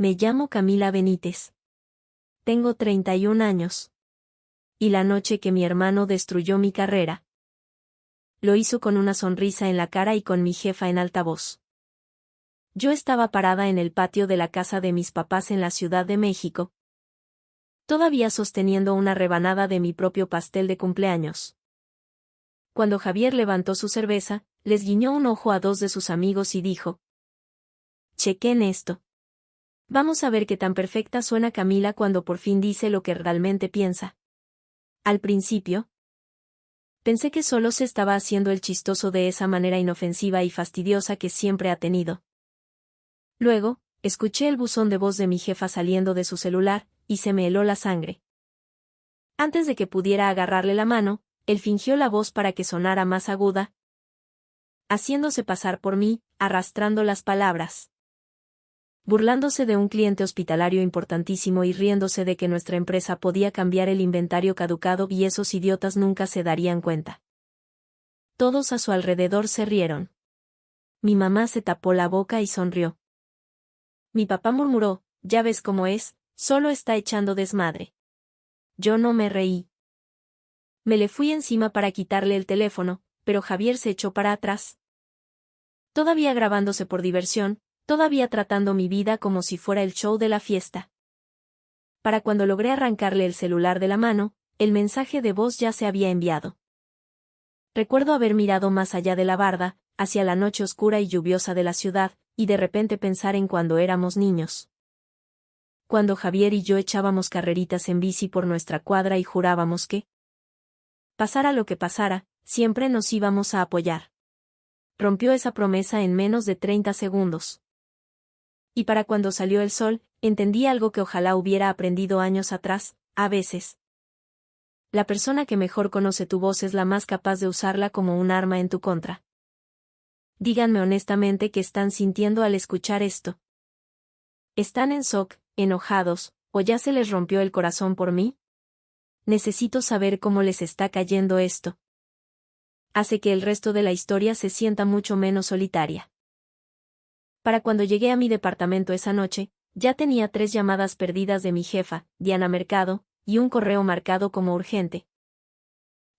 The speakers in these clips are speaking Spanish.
Me llamo Camila Benítez. Tengo 31 años. Y la noche que mi hermano destruyó mi carrera. Lo hizo con una sonrisa en la cara y con mi jefa en altavoz. Yo estaba parada en el patio de la casa de mis papás en la Ciudad de México, todavía sosteniendo una rebanada de mi propio pastel de cumpleaños. Cuando Javier levantó su cerveza, les guiñó un ojo a dos de sus amigos y dijo: «Chequen esto. Vamos a ver qué tan perfecta suena Camila cuando por fin dice lo que realmente piensa». Al principio, pensé que solo se estaba haciendo el chistoso de esa manera inofensiva y fastidiosa que siempre ha tenido. Luego, escuché el buzón de voz de mi jefa saliendo de su celular, y se me heló la sangre. Antes de que pudiera agarrarle la mano, él fingió la voz para que sonara más aguda, haciéndose pasar por mí, arrastrando las palabras. Burlándose de un cliente hospitalario importantísimo y riéndose de que nuestra empresa podía cambiar el inventario caducado y esos idiotas nunca se darían cuenta. Todos a su alrededor se rieron. Mi mamá se tapó la boca y sonrió. Mi papá murmuró: «Ya ves cómo es, solo está echando desmadre». Yo no me reí. Me le fui encima para quitarle el teléfono, pero Javier se echó para atrás. Todavía grabándose por diversión, todavía tratando mi vida como si fuera el show de la fiesta. Para cuando logré arrancarle el celular de la mano, el mensaje de voz ya se había enviado. Recuerdo haber mirado más allá de la barda, hacia la noche oscura y lluviosa de la ciudad, y de repente pensar en cuando éramos niños. Cuando Javier y yo echábamos carreritas en bici por nuestra cuadra y jurábamos que, pasara lo que pasara, siempre nos íbamos a apoyar. Rompió esa promesa en menos de 30 segundos. Y para cuando salió el sol, entendí algo que ojalá hubiera aprendido años atrás: a veces, la persona que mejor conoce tu voz es la más capaz de usarla como un arma en tu contra. Díganme honestamente qué están sintiendo al escuchar esto. ¿Están en shock, enojados, o ya se les rompió el corazón por mí? Necesito saber cómo les está cayendo esto. Hace que el resto de la historia se sienta mucho menos solitaria. Para cuando llegué a mi departamento esa noche, ya tenía 3 llamadas perdidas de mi jefa, Diana Mercado, y un correo marcado como urgente.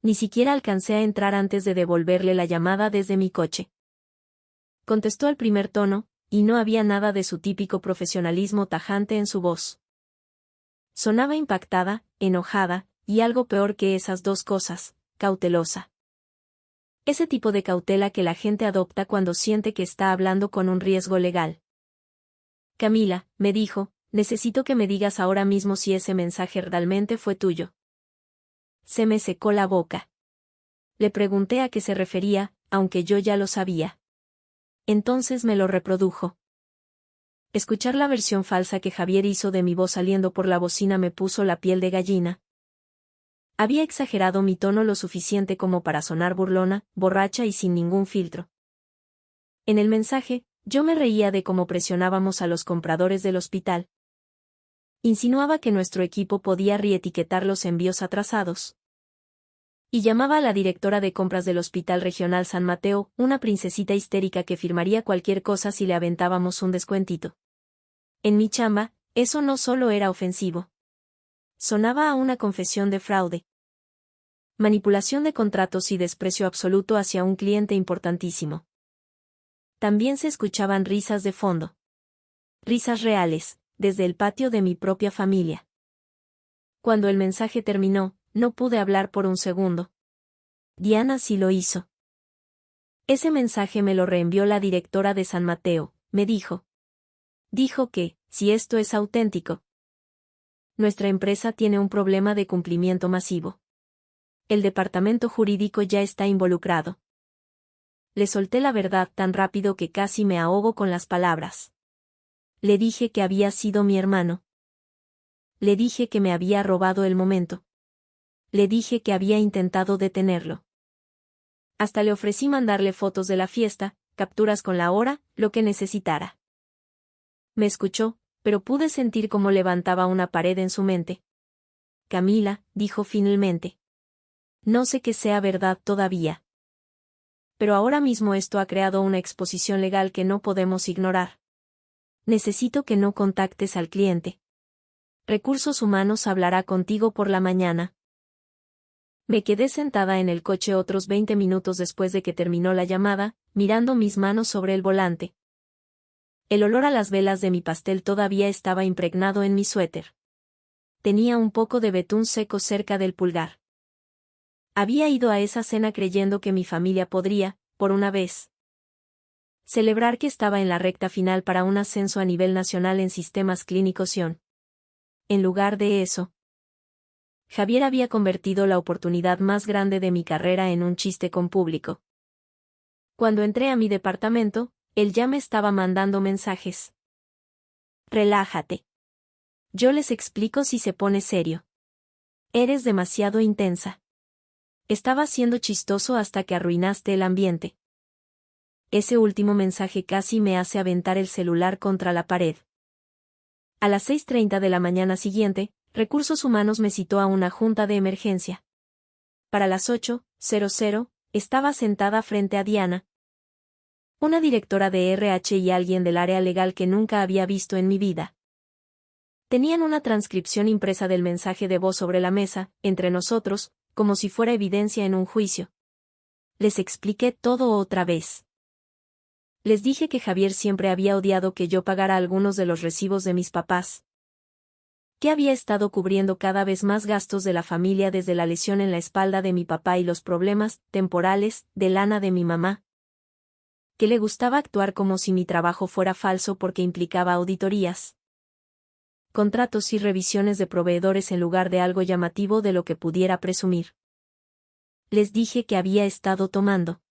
Ni siquiera alcancé a entrar antes de devolverle la llamada desde mi coche. Contestó al primer tono, y no había nada de su típico profesionalismo tajante en su voz. Sonaba impactada, enojada, y algo peor que esas dos cosas, cautelosa. Ese tipo de cautela que la gente adopta cuando siente que está hablando con un riesgo legal. «Camila», me dijo, «necesito que me digas ahora mismo si ese mensaje realmente fue tuyo». Se me secó la boca. Le pregunté a qué se refería, aunque yo ya lo sabía. Entonces me lo reprodujo. Escuchar la versión falsa que Javier hizo de mi voz saliendo por la bocina me puso la piel de gallina. Había exagerado mi tono lo suficiente como para sonar burlona, borracha y sin ningún filtro. En el mensaje, yo me reía de cómo presionábamos a los compradores del hospital. Insinuaba que nuestro equipo podía reetiquetar los envíos atrasados. Y llamaba a la directora de compras del Hospital Regional San Mateo, una princesita histérica que firmaría cualquier cosa si le aventábamos un descuentito. En mi chamba, eso no solo era ofensivo. Sonaba a una confesión de fraude, manipulación de contratos y desprecio absoluto hacia un cliente importantísimo. También se escuchaban risas de fondo. Risas reales, desde el patio de mi propia familia. Cuando el mensaje terminó, no pude hablar por un segundo. Diana sí lo hizo. Ese mensaje me lo reenvió la directora de San Mateo, me dijo. Dijo que, si esto es auténtico, nuestra empresa tiene un problema de cumplimiento masivo. El departamento jurídico ya está involucrado. Le solté la verdad tan rápido que casi me ahogo con las palabras. Le dije que había sido mi hermano. Le dije que me había robado el momento. Le dije que había intentado detenerlo. Hasta le ofrecí mandarle fotos de la fiesta, capturas con la hora, lo que necesitara. Me escuchó, pero pude sentir cómo levantaba una pared en su mente. «Camila», dijo finalmente. «No sé que sea verdad todavía. Pero ahora mismo esto ha creado una exposición legal que no podemos ignorar. Necesito que no contactes al cliente. Recursos Humanos hablará contigo por la mañana. Me quedé sentada en el coche otros 20 minutos después de que terminó la llamada, mirando mis manos sobre el volante. El olor a las velas de mi pastel todavía estaba impregnado en mi suéter. Tenía un poco de betún seco cerca del pulgar. Había ido a esa cena creyendo que mi familia podría, por una vez, celebrar que estaba en la recta final para un ascenso a nivel nacional en sistemas clínicos ION. En lugar de eso, Javier había convertido la oportunidad más grande de mi carrera en un chiste con público. Cuando entré a mi departamento, él ya me estaba mandando mensajes. Relájate. Yo les explico si se pone serio. Eres demasiado intensa. Estaba siendo chistoso hasta que arruinaste el ambiente. Ese último mensaje casi me hace aventar el celular contra la pared. A las 6:30 de la mañana siguiente, Recursos Humanos me citó a una junta de emergencia. Para las 8:00, estaba sentada frente a Diana, una directora de RH y alguien del área legal que nunca había visto en mi vida. Tenían una transcripción impresa del mensaje de voz sobre la mesa, entre nosotros, como si fuera evidencia en un juicio. Les expliqué todo otra vez. Les dije que Javier siempre había odiado que yo pagara algunos de los recibos de mis papás, que había estado cubriendo cada vez más gastos de la familia desde la lesión en la espalda de mi papá y los problemas temporales de lana de mi mamá, que le gustaba actuar como si mi trabajo fuera falso porque implicaba auditorías, contratos y revisiones de proveedores en lugar de algo llamativo de lo que pudiera presumir. Les dije que había estado tomando.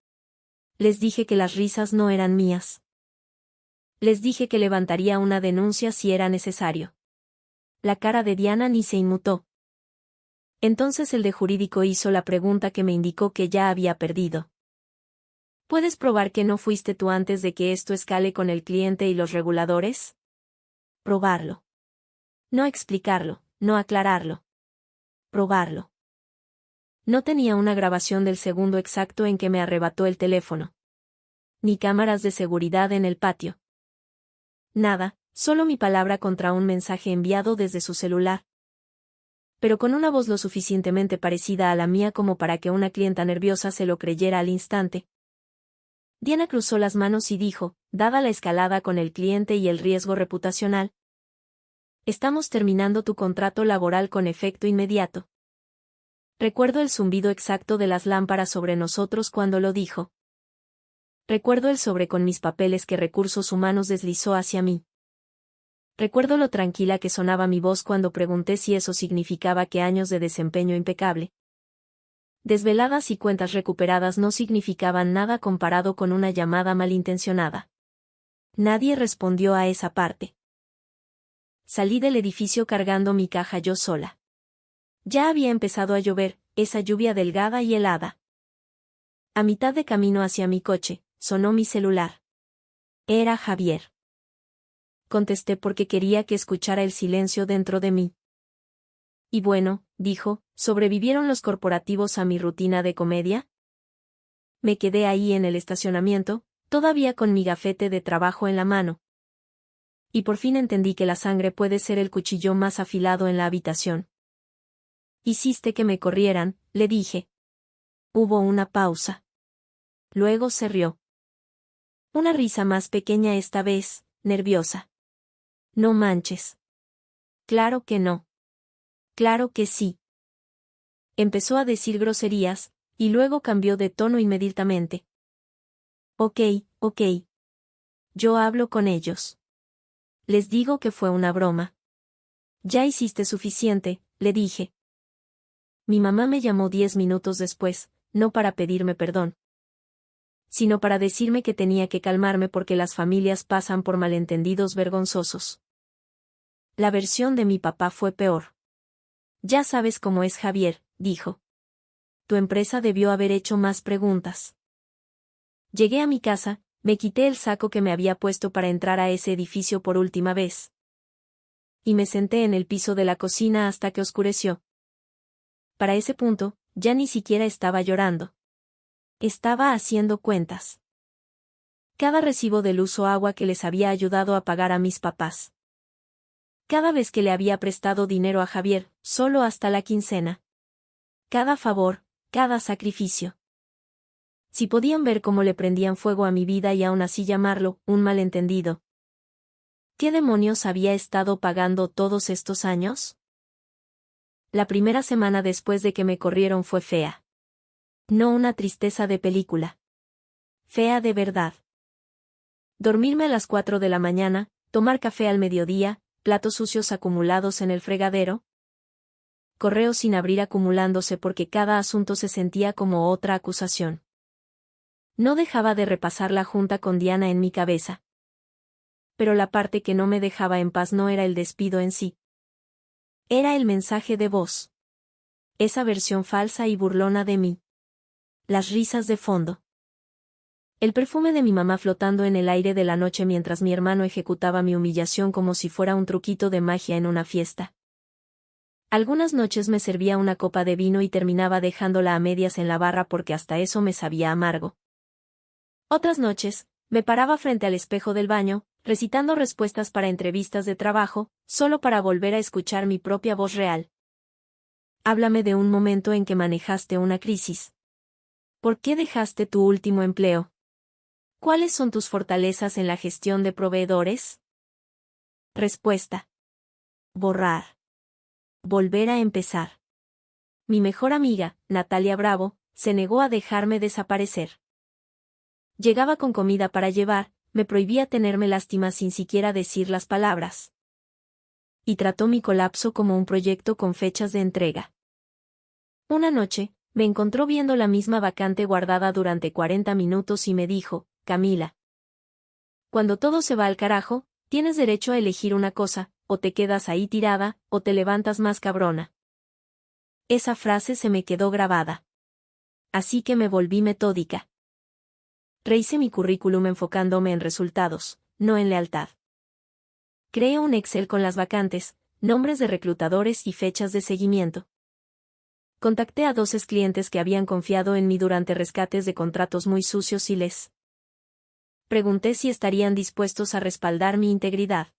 Les dije que las risas no eran mías. Les dije que levantaría una denuncia si era necesario. La cara de Diana ni se inmutó. Entonces el de jurídico hizo la pregunta que me indicó que ya había perdido. ¿Puedes probar que no fuiste tú antes de que esto escale con el cliente y los reguladores? Probarlo. No explicarlo, no aclararlo. Probarlo. No tenía una grabación del segundo exacto en que me arrebató el teléfono. Ni cámaras de seguridad en el patio. Nada, solo mi palabra contra un mensaje enviado desde su celular. Pero con una voz lo suficientemente parecida a la mía como para que una clienta nerviosa se lo creyera al instante. Diana cruzó las manos y dijo, dada la escalada con el cliente y el riesgo reputacional, estamos terminando tu contrato laboral con efecto inmediato. Recuerdo el zumbido exacto de las lámparas sobre nosotros cuando lo dijo. Recuerdo el sobre con mis papeles que Recursos Humanos deslizó hacia mí. Recuerdo lo tranquila que sonaba mi voz cuando pregunté si eso significaba que años de desempeño impecable, desveladas y cuentas recuperadas no significaban nada comparado con una llamada malintencionada. Nadie respondió a esa parte. Salí del edificio cargando mi caja yo sola. Ya había empezado a llover, esa lluvia delgada y helada. A mitad de camino hacia mi coche, sonó mi celular. Era Javier. Contesté porque quería que escuchara el silencio dentro de mí. Y bueno, dijo, ¿sobrevivieron los corporativos a mi rutina de comedia? Me quedé ahí en el estacionamiento, todavía con mi gafete de trabajo en la mano. Y por fin entendí que la sangre puede ser el cuchillo más afilado en la habitación. Hiciste que me corrieran, le dije. Hubo una pausa. Luego se rió. Una risa más pequeña esta vez, nerviosa. No manches. Claro que no. Claro que sí. Empezó a decir groserías, y luego cambió de tono inmediatamente. Ok. Yo hablo con ellos. Les digo que fue una broma. Ya hiciste suficiente, le dije. Mi mamá me llamó 10 minutos después, no para pedirme perdón, sino para decirme que tenía que calmarme porque las familias pasan por malentendidos vergonzosos. La versión de mi papá fue peor. Ya sabes cómo es Javier, dijo. Tu empresa debió haber hecho más preguntas. Llegué a mi casa, me quité el saco que me había puesto para entrar a ese edificio por última vez. Y me senté en el piso de la cocina hasta que oscureció. Para ese punto, ya ni siquiera estaba llorando. Estaba haciendo cuentas. Cada recibo de luz o agua que les había ayudado a pagar a mis papás. Cada vez que le había prestado dinero a Javier, solo hasta la quincena. Cada favor, cada sacrificio. Si podían ver cómo le prendían fuego a mi vida y aún así llamarlo un malentendido. ¿Qué demonios había estado pagando todos estos años? La primera semana después de que me corrieron fue fea. No una tristeza de película. Fea de verdad. Dormirme a las 4 de la mañana, tomar café al mediodía, platos sucios acumulados en el fregadero. Correos sin abrir acumulándose porque cada asunto se sentía como otra acusación. No dejaba de repasar la junta con Diana en mi cabeza. Pero la parte que no me dejaba en paz no era el despido en sí. Era el mensaje de voz. Esa versión falsa y burlona de mí. Las risas de fondo. El perfume de mi mamá flotando en el aire de la noche mientras mi hermano ejecutaba mi humillación como si fuera un truquito de magia en una fiesta. Algunas noches me servía una copa de vino y terminaba dejándola a medias en la barra porque hasta eso me sabía amargo. Otras noches, me paraba frente al espejo del baño, recitando respuestas para entrevistas de trabajo, solo para volver a escuchar mi propia voz real. Háblame de un momento en que manejaste una crisis. ¿Por qué dejaste tu último empleo? ¿Cuáles son tus fortalezas en la gestión de proveedores? Respuesta. Borrar. Volver a empezar. Mi mejor amiga, Natalia Bravo, se negó a dejarme desaparecer. Llegaba con comida para llevar, me prohibía tenerme lástima sin siquiera decir las palabras. Y trató mi colapso como un proyecto con fechas de entrega. Una noche, me encontró viendo la misma vacante guardada durante 40 minutos y me dijo, Camila. Cuando todo se va al carajo, tienes derecho a elegir una cosa, o te quedas ahí tirada, o te levantas más cabrona. Esa frase se me quedó grabada. Así que me volví metódica. Rehice mi currículum enfocándome en resultados, no en lealtad. Creé un Excel con las vacantes, nombres de reclutadores y fechas de seguimiento. Contacté a 12 clientes que habían confiado en mí durante rescates de contratos muy sucios y les pregunté si estarían dispuestos a respaldar mi integridad.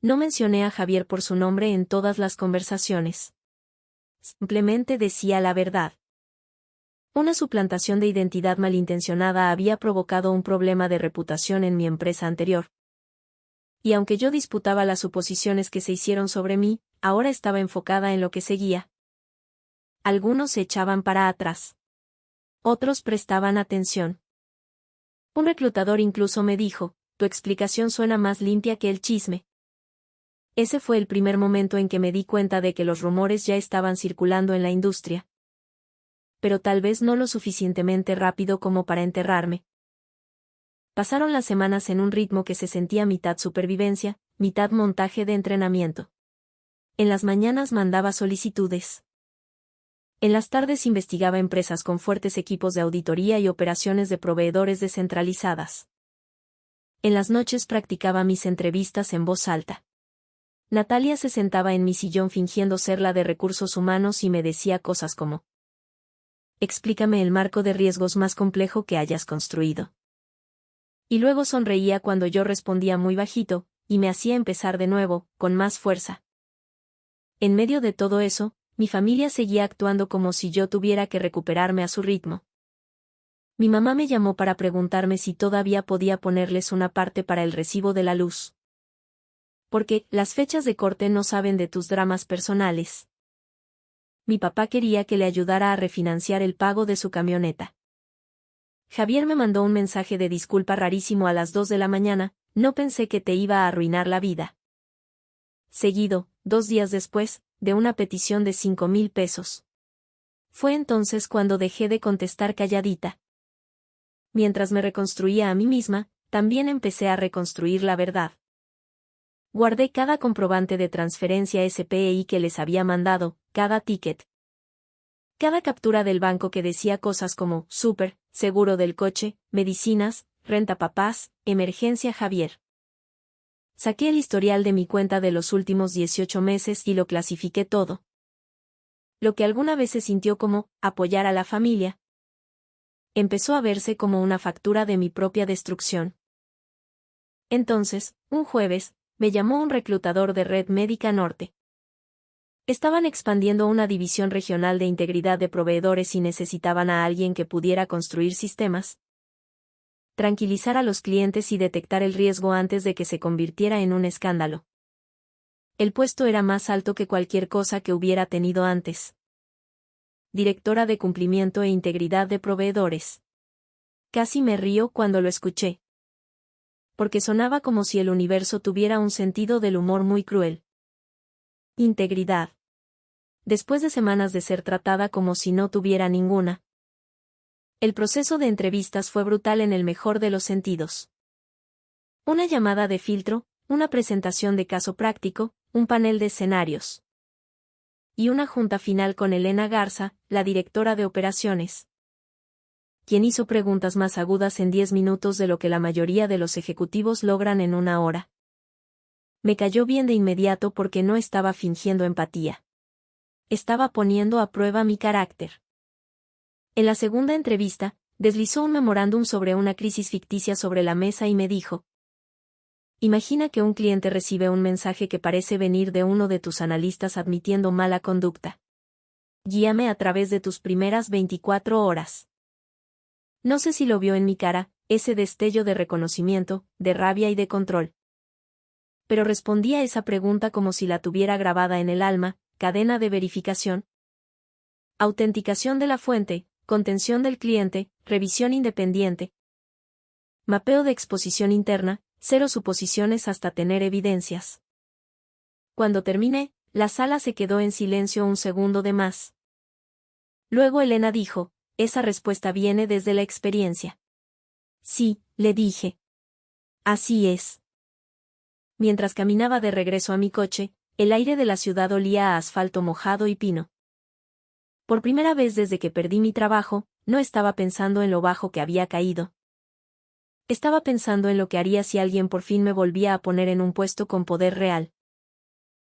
No mencioné a Javier por su nombre en todas las conversaciones. Simplemente decía la verdad. Una suplantación de identidad malintencionada había provocado un problema de reputación en mi empresa anterior. Y aunque yo disputaba las suposiciones que se hicieron sobre mí, ahora estaba enfocada en lo que seguía. Algunos se echaban para atrás. Otros prestaban atención. Un reclutador incluso me dijo, tu explicación suena más limpia que el chisme. Ese fue el primer momento en que me di cuenta de que los rumores ya estaban circulando en la industria. Pero tal vez no lo suficientemente rápido como para enterrarme. Pasaron las semanas en un ritmo que se sentía mitad supervivencia, mitad montaje de entrenamiento. En las mañanas mandaba solicitudes. En las tardes investigaba empresas con fuertes equipos de auditoría y operaciones de proveedores descentralizadas. En las noches practicaba mis entrevistas en voz alta. Natalia se sentaba en mi sillón fingiendo ser la de recursos humanos y me decía cosas como: explícame el marco de riesgos más complejo que hayas construido. Y luego sonreía cuando yo respondía muy bajito, y me hacía empezar de nuevo, con más fuerza. En medio de todo eso, mi familia seguía actuando como si yo tuviera que recuperarme a su ritmo. Mi mamá me llamó para preguntarme si todavía podía ponerles una parte para el recibo de la luz. Porque las fechas de corte no saben de tus dramas personales. Mi papá quería que le ayudara a refinanciar el pago de su camioneta. Javier me mandó un mensaje de disculpa rarísimo a las 2 de la mañana, no pensé que te iba a arruinar la vida. Seguido, 2 días después, de una petición de 5,000 pesos. Fue entonces cuando dejé de contestar calladita. Mientras me reconstruía a mí misma, también empecé a reconstruir la verdad. Guardé cada comprobante de transferencia SPEI que les había mandado, cada ticket. Cada captura del banco que decía cosas como súper, seguro del coche, medicinas, renta papás, emergencia Javier. Saqué el historial de mi cuenta de los últimos 18 meses y lo clasifiqué todo. Lo que alguna vez se sintió como apoyar a la familia. Empezó a verse como una factura de mi propia destrucción. Entonces, un jueves, me llamó un reclutador de Red Médica Norte. Estaban expandiendo una división regional de integridad de proveedores y necesitaban a alguien que pudiera construir sistemas, tranquilizar a los clientes y detectar el riesgo antes de que se convirtiera en un escándalo. El puesto era más alto que cualquier cosa que hubiera tenido antes. Directora de cumplimiento e integridad de proveedores. Casi me río cuando lo escuché. Porque sonaba como si el universo tuviera un sentido del humor muy cruel. Integridad. Después de semanas de ser tratada como si no tuviera ninguna. El proceso de entrevistas fue brutal en el mejor de los sentidos. Una llamada de filtro, una presentación de caso práctico, un panel de escenarios. Y una junta final con Elena Garza, la directora de operaciones, quien hizo preguntas más agudas en 10 minutos de lo que la mayoría de los ejecutivos logran en una hora. Me cayó bien de inmediato porque no estaba fingiendo empatía. Estaba poniendo a prueba mi carácter. En la segunda entrevista, deslizó un memorándum sobre una crisis ficticia sobre la mesa y me dijo: imagina que un cliente recibe un mensaje que parece venir de uno de tus analistas admitiendo mala conducta. Guíame a través de tus primeras 24 horas. No sé si lo vio en mi cara, ese destello de reconocimiento, de rabia y de control. Pero respondí a esa pregunta como si la tuviera grabada en el alma: cadena de verificación, autenticación de la fuente, contención del cliente, revisión independiente, mapeo de exposición interna, cero suposiciones hasta tener evidencias. Cuando terminé, la sala se quedó en silencio un segundo de más. Luego Elena dijo: esa respuesta viene desde la experiencia. Sí, le dije. Así es. Mientras caminaba de regreso a mi coche, el aire de la ciudad olía a asfalto mojado y pino. Por primera vez desde que perdí mi trabajo, no estaba pensando en lo bajo que había caído. Estaba pensando en lo que haría si alguien por fin me volvía a poner en un puesto con poder real.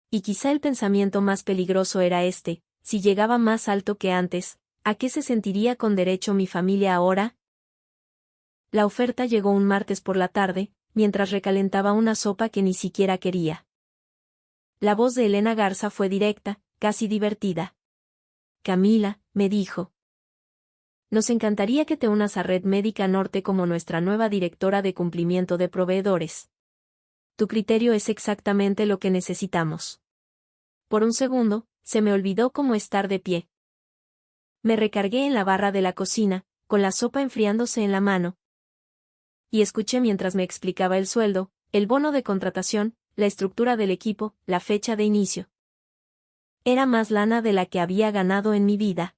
Y quizá el pensamiento más peligroso era este: si llegaba más alto que antes, ¿a qué se sentiría con derecho mi familia ahora? La oferta llegó un martes por la tarde, mientras recalentaba una sopa que ni siquiera quería. La voz de Elena Garza fue directa, casi divertida. Camila, me dijo, nos encantaría que te unas a Red Médica Norte como nuestra nueva directora de cumplimiento de proveedores. Tu criterio es exactamente lo que necesitamos. Por un segundo, se me olvidó cómo estar de pie. Me recargué en la barra de la cocina, con la sopa enfriándose en la mano, y escuché mientras me explicaba el sueldo, el bono de contratación, la estructura del equipo, la fecha de inicio. Era más lana de la que había ganado en mi vida.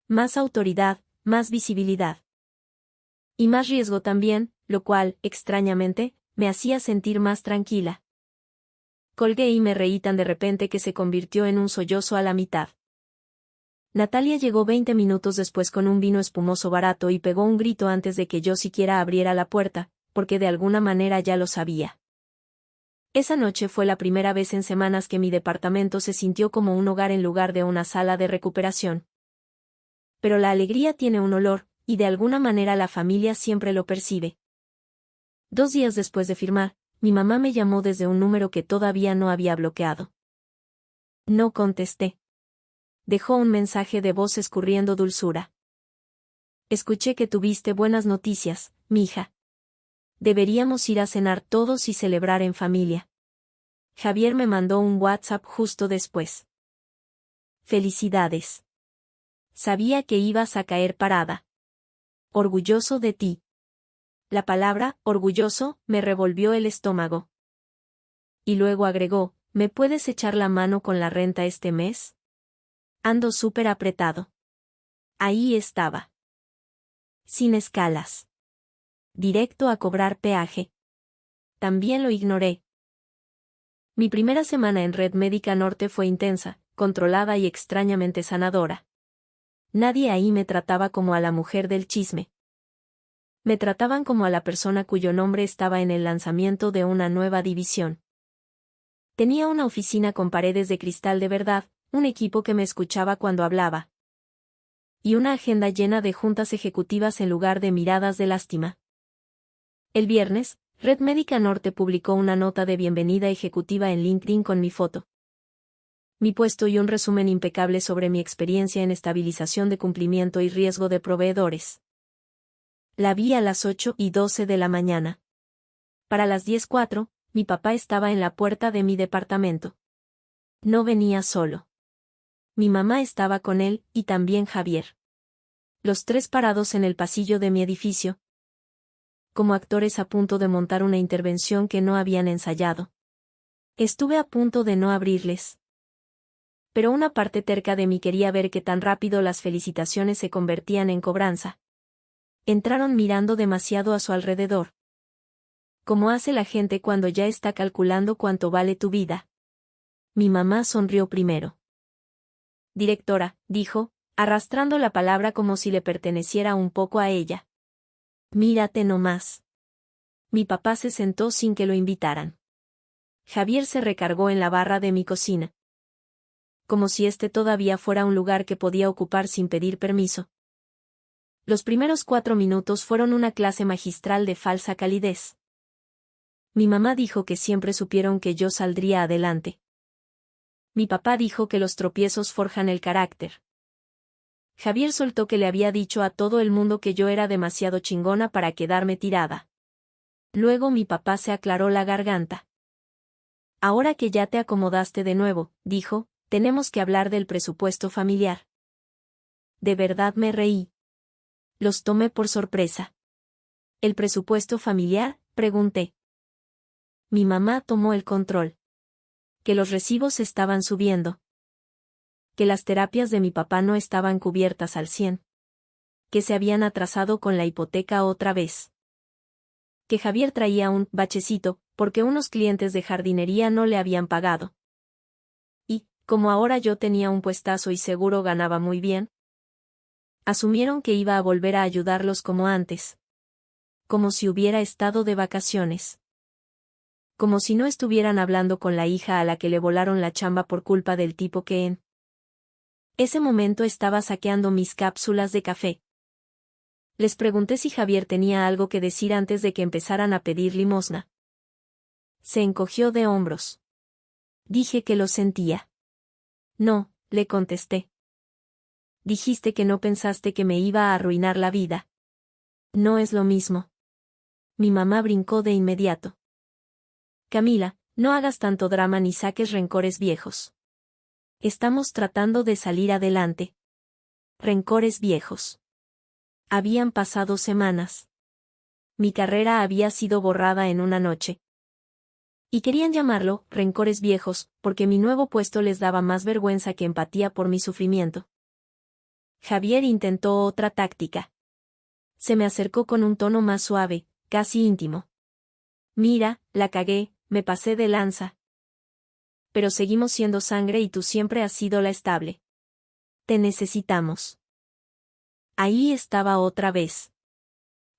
Más autoridad, más visibilidad. Y más riesgo también, lo cual, extrañamente, me hacía sentir más tranquila. Colgué y me reí tan de repente que se convirtió en un sollozo a la mitad. Natalia llegó 20 minutos después con un vino espumoso barato y pegó un grito antes de que yo siquiera abriera la puerta, porque de alguna manera ya lo sabía. Esa noche fue la primera vez en semanas que mi departamento se sintió como un hogar en lugar de una sala de recuperación. Pero la alegría tiene un olor, y de alguna manera la familia siempre lo percibe. 2 días después de firmar, mi mamá me llamó desde un número que todavía no había bloqueado. No contesté. Dejó un mensaje de voz escurriendo dulzura. Escuché que tuviste buenas noticias, mija. Deberíamos ir a cenar todos y celebrar en familia. Javier me mandó un WhatsApp justo después. Felicidades. Sabía que ibas a caer parada. Orgulloso de ti. La palabra, orgulloso, me revolvió el estómago. Y luego agregó: ¿me puedes echar la mano con la renta este mes? Ando súper apretado. Ahí estaba. Sin escalas. Directo a cobrar peaje. También lo ignoré. Mi primera semana en Red Médica Norte fue intensa, controlada y extrañamente sanadora. Nadie ahí me trataba como a la mujer del chisme. Me trataban como a la persona cuyo nombre estaba en el lanzamiento de una nueva división. Tenía una oficina con paredes de cristal de verdad, un equipo que me escuchaba cuando hablaba. y una agenda llena de juntas ejecutivas en lugar de miradas de lástima. El viernes, Red Médica Norte publicó una nota de bienvenida ejecutiva en LinkedIn con mi foto, mi puesto y un resumen impecable sobre mi experiencia en estabilización de cumplimiento y riesgo de proveedores. La vi a las 8:12 de la mañana. Para las 10:04, mi papá estaba en la puerta de mi departamento. No venía solo. Mi mamá estaba con él, y también Javier. Los tres parados en el pasillo de mi edificio, como actores a punto de montar una intervención que no habían ensayado. Estuve a punto de no abrirles. Pero una parte terca de mí quería ver que tan rápido las felicitaciones se convertían en cobranza. Entraron mirando demasiado a su alrededor. Como hace la gente cuando ya está calculando cuánto vale tu vida. Mi mamá sonrió primero. Directora, dijo, arrastrando la palabra como si le perteneciera un poco a ella. Mírate nomás. Mi papá se sentó sin que lo invitaran. Javier se recargó en la barra de mi cocina. Como si este todavía fuera un lugar que podía ocupar sin pedir permiso. Los primeros 4 minutos fueron una clase magistral de falsa calidez. Mi mamá dijo que siempre supieron que yo saldría adelante. Mi papá dijo que los tropiezos forjan el carácter. Javier soltó que le había dicho a todo el mundo que yo era demasiado chingona para quedarme tirada. Luego mi papá se aclaró la garganta. Ahora que ya te acomodaste de nuevo, dijo, tenemos que hablar del presupuesto familiar. De verdad me reí. Los tomé por sorpresa. ¿El presupuesto familiar?, pregunté. Mi mamá tomó el control. Que los recibos estaban subiendo. Que las terapias de mi papá no estaban cubiertas al 100. Que se habían atrasado con la hipoteca otra vez. Que Javier traía un bachecito, porque unos clientes de jardinería no le habían pagado. Y, como ahora yo tenía un puestazo y seguro ganaba muy bien, asumieron que iba a volver a ayudarlos como antes. Como si hubiera estado de vacaciones. Como si no estuvieran hablando con la hija a la que le volaron la chamba por culpa del tipo que en ese momento estaba saqueando mis cápsulas de café. Les pregunté si Javier tenía algo que decir antes de que empezaran a pedir limosna. Se encogió de hombros. Dije que lo sentía. No, le contesté. Dijiste que no pensaste que me iba a arruinar la vida. No es lo mismo. Mi mamá brincó de inmediato. Camila, no hagas tanto drama ni saques rencores viejos. Estamos tratando de salir adelante. Rencores viejos. Habían pasado semanas. Mi carrera había sido borrada en una noche. Y querían llamarlo rencores viejos, porque mi nuevo puesto les daba más vergüenza que empatía por mi sufrimiento. Javier intentó otra táctica. Se me acercó con un tono más suave, casi íntimo. Mira, la cagué, me pasé de lanza. Pero seguimos siendo sangre y tú siempre has sido la estable. Te necesitamos. Ahí estaba otra vez.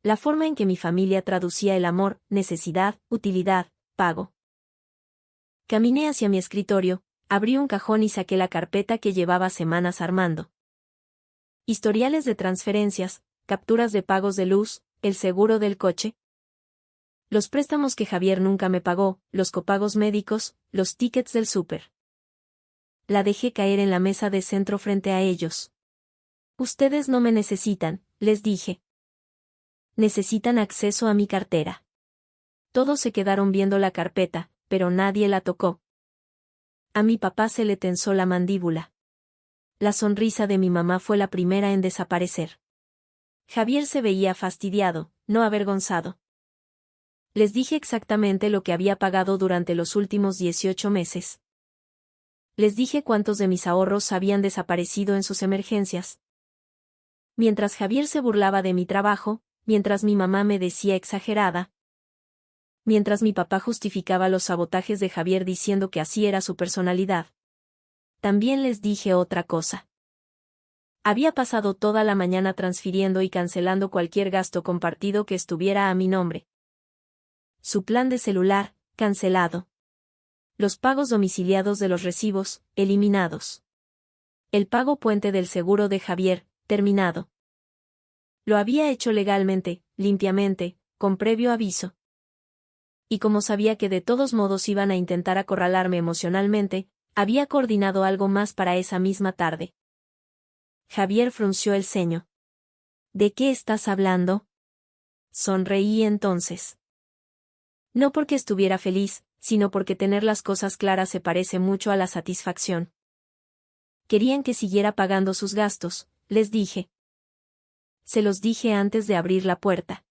La forma en que mi familia traducía el amor, necesidad, utilidad, pago. Caminé hacia mi escritorio, abrí un cajón y saqué la carpeta que llevaba semanas armando. Historiales de transferencias, capturas de pagos de luz, el seguro del coche. Los préstamos que Javier nunca me pagó, los copagos médicos, los tickets del súper. La dejé caer en la mesa de centro frente a ellos. Ustedes no me necesitan, les dije. Necesitan acceso a mi cartera. Todos se quedaron viendo la carpeta, pero nadie la tocó. A mi papá se le tensó la mandíbula. La sonrisa de mi mamá fue la primera en desaparecer. Javier se veía fastidiado, no avergonzado. Les dije exactamente lo que había pagado durante los últimos 18 meses. Les dije cuántos de mis ahorros habían desaparecido en sus emergencias. Mientras Javier se burlaba de mi trabajo, mientras mi mamá me decía exagerada, mientras mi papá justificaba los sabotajes de Javier diciendo que así era su personalidad. También les dije otra cosa. Había pasado toda la mañana transfiriendo y cancelando cualquier gasto compartido que estuviera a mi nombre. Su plan de celular, cancelado. Los pagos domiciliados de los recibos, eliminados. El pago puente del seguro de Javier, terminado. Lo había hecho legalmente, limpiamente, con previo aviso. Y como sabía que de todos modos iban a intentar acorralarme emocionalmente, había coordinado algo más para esa misma tarde. Javier frunció el ceño. ¿De qué estás hablando? Sonreí entonces. No porque estuviera feliz, sino porque tener las cosas claras se parece mucho a la satisfacción. Querían que siguiera pagando sus gastos, les dije. Se los dije antes de abrir la puerta.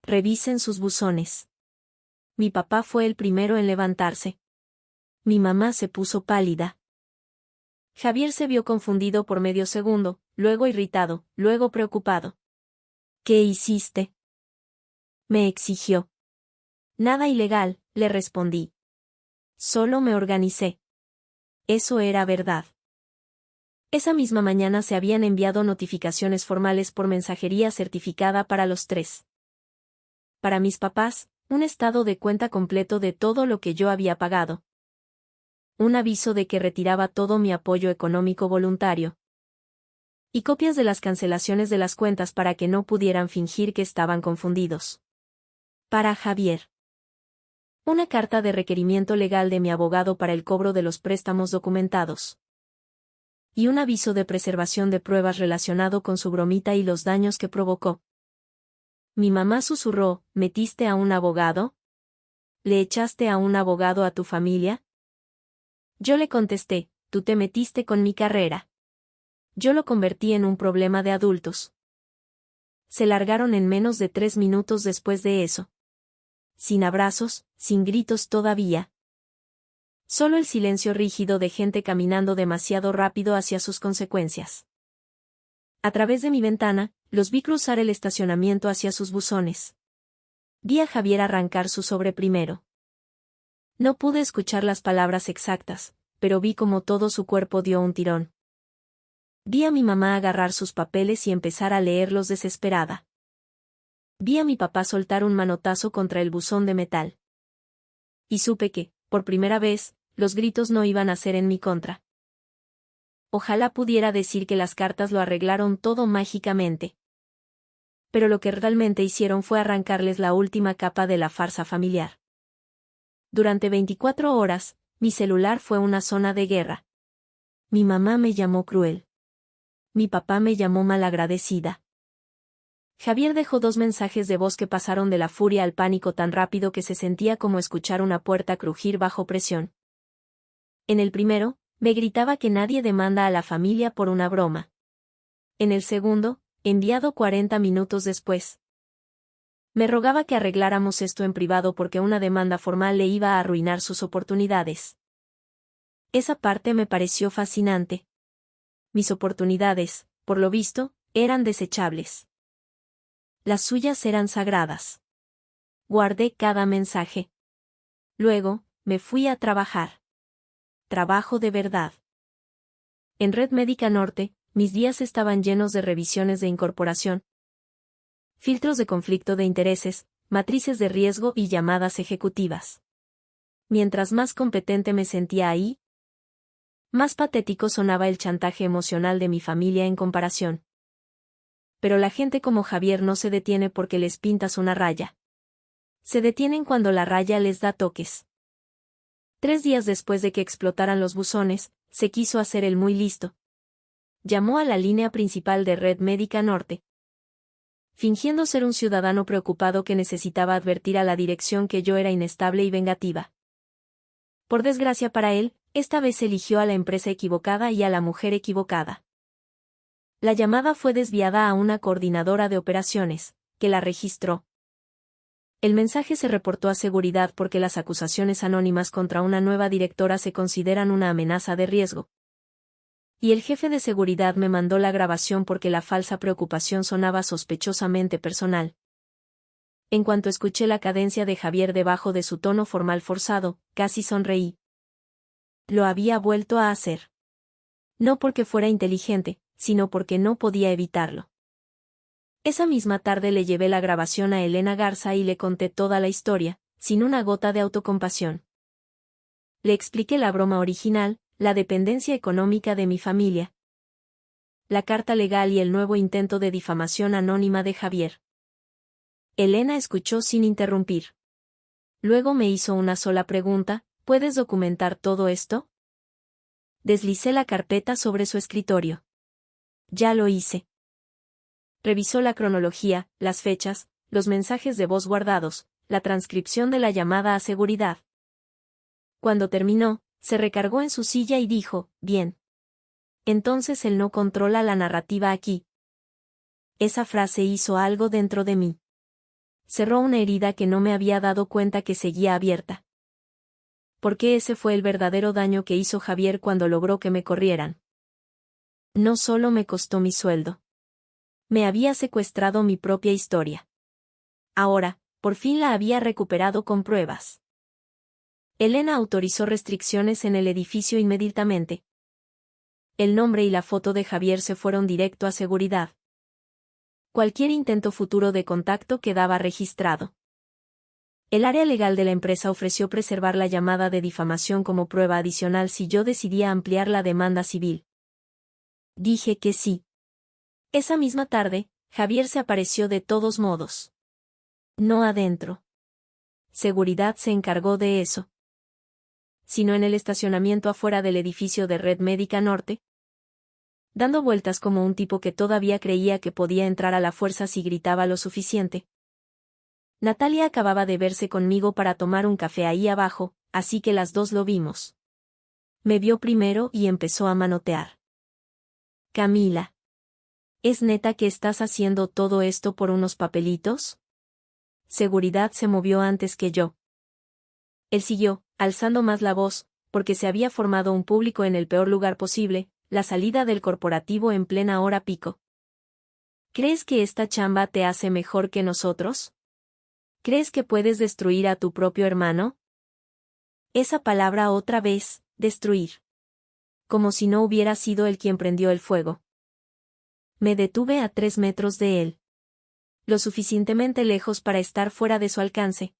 Revisen sus buzones. Mi papá fue el primero en levantarse. Mi mamá se puso pálida. Javier se vio confundido por medio segundo, luego irritado, luego preocupado. ¿Qué hiciste? Me exigió. Nada ilegal, le respondí. Solo me organicé. Eso era verdad. Esa misma mañana se habían enviado notificaciones formales por mensajería certificada para los tres. Para mis papás, un estado de cuenta completo de todo lo que yo había pagado. Un aviso de que retiraba todo mi apoyo económico voluntario. Y copias de las cancelaciones de las cuentas para que no pudieran fingir que estaban confundidos. Para Javier. Una carta de requerimiento legal de mi abogado para el cobro de los préstamos documentados. Y un aviso de preservación de pruebas relacionado con su bromita y los daños que provocó. Mi mamá susurró, ¿metiste a un abogado? ¿Le echaste a un abogado a tu familia? Yo le contesté, tú te metiste con mi carrera. Yo lo convertí en un problema de adultos. Se largaron en menos de 3 minutos después de eso. Sin abrazos, sin gritos todavía. Solo el silencio rígido de gente caminando demasiado rápido hacia sus consecuencias. A través de mi ventana, los vi cruzar el estacionamiento hacia sus buzones. Vi a Javier arrancar su sobre primero. No pude escuchar las palabras exactas, pero vi como todo su cuerpo dio un tirón. Vi a mi mamá agarrar sus papeles y empezar a leerlos desesperada. Vi a mi papá soltar un manotazo contra el buzón de metal. Y supe que, por primera vez, los gritos no iban a ser en mi contra. Ojalá pudiera decir que las cartas lo arreglaron todo mágicamente. Pero lo que realmente hicieron fue arrancarles la última capa de la farsa familiar. Durante 24 horas, mi celular fue una zona de guerra. Mi mamá me llamó cruel. Mi papá me llamó malagradecida. Javier dejó 2 mensajes de voz que pasaron de la furia al pánico tan rápido que se sentía como escuchar una puerta crujir bajo presión. En el primero, me gritaba que nadie demanda a la familia por una broma. En el segundo, enviado 40 minutos después, me rogaba que arregláramos esto en privado porque una demanda formal le iba a arruinar sus oportunidades. Esa parte me pareció fascinante. Mis oportunidades, por lo visto, eran desechables. Las suyas eran sagradas. Guardé cada mensaje. Luego, me fui a trabajar. Trabajo de verdad. En Red Médica Norte, mis días estaban llenos de revisiones de incorporación, filtros de conflicto de intereses, matrices de riesgo y llamadas ejecutivas. Mientras más competente me sentía ahí, más patético sonaba el chantaje emocional de mi familia en comparación. Pero la gente como Javier no se detiene porque les pintas una raya. Se detienen cuando la raya les da toques. 3 días después de que explotaran los buzones, se quiso hacer el muy listo. Llamó a la línea principal de Red Médica Norte, fingiendo ser un ciudadano preocupado que necesitaba advertir a la dirección que yo era inestable y vengativa. Por desgracia para él, esta vez eligió a la empresa equivocada y a la mujer equivocada. La llamada fue desviada a una coordinadora de operaciones, que la registró. El mensaje se reportó a seguridad porque las acusaciones anónimas contra una nueva directora se consideran una amenaza de riesgo. Y el jefe de seguridad me mandó la grabación porque la falsa preocupación sonaba sospechosamente personal. En cuanto escuché la cadencia de Javier debajo de su tono formal forzado, casi sonreí. Lo había vuelto a hacer. No porque fuera inteligente, sino porque no podía evitarlo. Esa misma tarde le llevé la grabación a Elena Garza y le conté toda la historia, sin una gota de autocompasión. Le expliqué la broma original, la dependencia económica de mi familia. la carta legal y el nuevo intento de difamación anónima de Javier. Elena escuchó sin interrumpir. Luego me hizo una sola pregunta: ¿puedes documentar todo esto? Deslicé la carpeta sobre su escritorio. Ya lo hice. Revisó la cronología, las fechas, los mensajes de voz guardados, la transcripción de la llamada a seguridad. Cuando terminó, se recargó en su silla y dijo: bien. Entonces él no controla la narrativa aquí. Esa frase hizo algo dentro de mí. Cerró una herida que no me había dado cuenta que seguía abierta. Porque ese fue el verdadero daño que hizo Javier cuando logró que me corrieran. No solo me costó mi sueldo. Me había secuestrado mi propia historia. Ahora, por fin la había recuperado con pruebas. Elena autorizó restricciones en el edificio inmediatamente. El nombre y la foto de Javier se fueron directo a seguridad. Cualquier intento futuro de contacto quedaba registrado. El área legal de la empresa ofreció preservar la llamada de difamación como prueba adicional si yo decidía ampliar la demanda civil. Dije que sí. Esa misma tarde, Javier se apareció de todos modos. No adentro. Seguridad se encargó de eso. Sino en el estacionamiento afuera del edificio de Red Médica Norte. Dando vueltas como un tipo que todavía creía que podía entrar a la fuerza si gritaba lo suficiente. Natalia acababa de verse conmigo para tomar un café ahí abajo, así que las dos lo vimos. Me vio primero y empezó a manotear. Camila. ¿Es neta que estás haciendo todo esto por unos papelitos? Seguridad se movió antes que yo. Él siguió, alzando más la voz, porque se había formado un público en el peor lugar posible, la salida del corporativo en plena hora pico. ¿Crees que esta chamba te hace mejor que nosotros? ¿Crees que puedes destruir a tu propio hermano? Esa palabra otra vez, destruir. Como si no hubiera sido él quien prendió el fuego. Me detuve a 3 metros de él. Lo suficientemente lejos para estar fuera de su alcance.